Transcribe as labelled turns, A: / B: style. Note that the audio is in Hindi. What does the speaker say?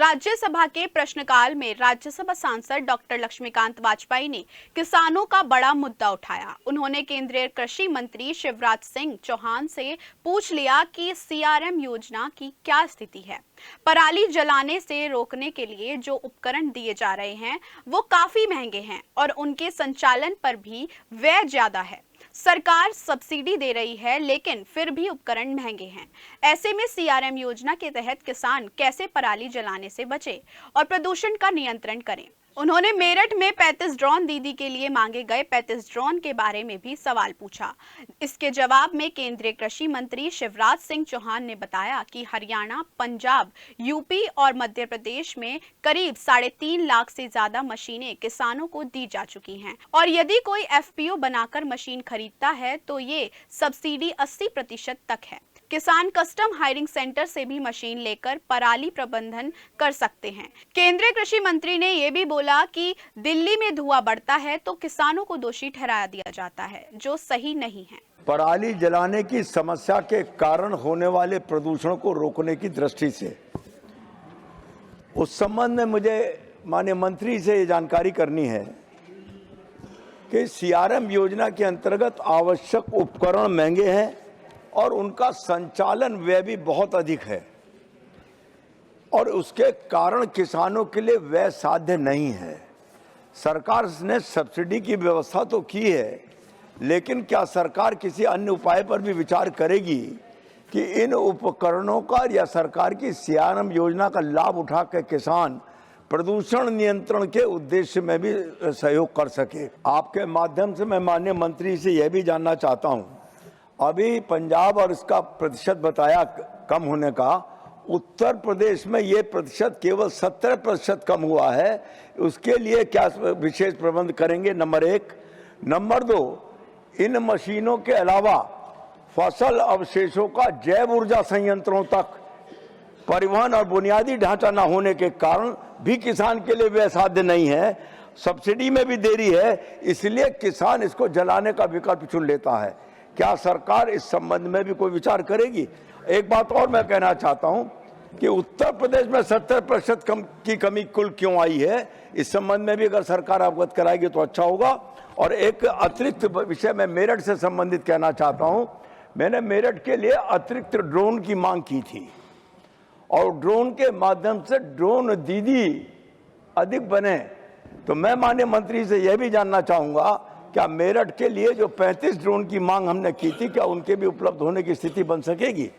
A: राज्यसभा के प्रश्नकाल में राज्यसभा सांसद डॉक्टर लक्ष्मीकांत वाजपेयी ने किसानों का बड़ा मुद्दा उठाया। उन्होंने केंद्रीय कृषि मंत्री शिवराज सिंह चौहान से पूछ लिया कि सीआरएम योजना की क्या स्थिति है। पराली जलाने से रोकने के लिए जो उपकरण दिए जा रहे हैं वो काफी महंगे हैं और उनके संचालन पर भी व्यय ज्यादा है। सरकार सब्सिडी दे रही है लेकिन फिर भी उपकरण महंगे हैं। ऐसे में सीआरएम योजना के तहत किसान कैसे पराली जलाने से बचे और प्रदूषण का नियंत्रण करें। उन्होंने मेरठ में 35 ड्रोन दीदी के लिए मांगे गए 35 ड्रोन के बारे में भी सवाल पूछा। इसके जवाब में केंद्रीय कृषि मंत्री शिवराज सिंह चौहान ने बताया कि हरियाणा, पंजाब, यूपी और मध्य प्रदेश में करीब 3.5 लाख से ज्यादा मशीनें किसानों को दी जा चुकी हैं और यदि कोई एफपीओ बनाकर मशीन खरीदता है तो ये सब्सिडी 80% तक है। किसान कस्टम हायरिंग सेंटर से भी मशीन लेकर पराली प्रबंधन कर सकते हैं। केंद्रीय कृषि मंत्री ने यह भी बोला कि दिल्ली में धुआं बढ़ता है तो किसानों को दोषी ठहरा दिया जाता है, जो सही नहीं है।
B: पराली जलाने की समस्या के कारण होने वाले प्रदूषण को रोकने की दृष्टि से उस संबंध में मुझे माननीय मंत्री से ये जानकारी करनी है कि सीआरएम योजना के अंतर्गत आवश्यक उपकरण महंगे हैं और उनका संचालन व्यय भी बहुत अधिक है और उसके कारण किसानों के लिए व्यय साध्य नहीं है। सरकार ने सब्सिडी की व्यवस्था तो की है, लेकिन क्या सरकार किसी अन्य उपाय पर भी विचार करेगी कि इन उपकरणों का या सरकार की सीआरएम योजना का लाभ उठा के किसान प्रदूषण नियंत्रण के उद्देश्य में भी सहयोग कर सके। आपके माध्यम से मैं माननीय मंत्री से यह भी जानना चाहता हूं, अभी पंजाब और इसका प्रतिशत बताया कम होने का, उत्तर प्रदेश में ये प्रतिशत केवल 70% कम हुआ है। उसके लिए क्या विशेष प्रबंध करेंगे? नंबर 1। नंबर 2, इन मशीनों के अलावा फसल अवशेषों का जैव ऊर्जा संयंत्रों तक परिवहन और बुनियादी ढांचा न होने के कारण भी किसान के लिए व्यय साध्य नहीं है। सब्सिडी में भी देरी है, इसलिए किसान इसको जलाने का विकल्प चुन लेता है। क्या सरकार इस संबंध में भी कोई विचार करेगी? एक बात और मैं कहना चाहता हूं कि उत्तर प्रदेश में 70% की कमी कुल क्यों आई है, इस संबंध में भी अगर सरकार अवगत कराएगी तो अच्छा होगा। और एक अतिरिक्त विषय मैं मेरठ से संबंधित कहना चाहता हूं। मैंने मेरठ के लिए अतिरिक्त ड्रोन की मांग की थी और ड्रोन के माध्यम से ड्रोन दीदी अधिक बने, तो मैं माननीय मंत्री से यह भी जानना चाहूंगा, क्या मेरठ के लिए जो 35 ड्रोन की मांग हमने की थी, क्या उनके भी उपलब्ध होने की स्थिति बन सकेगी?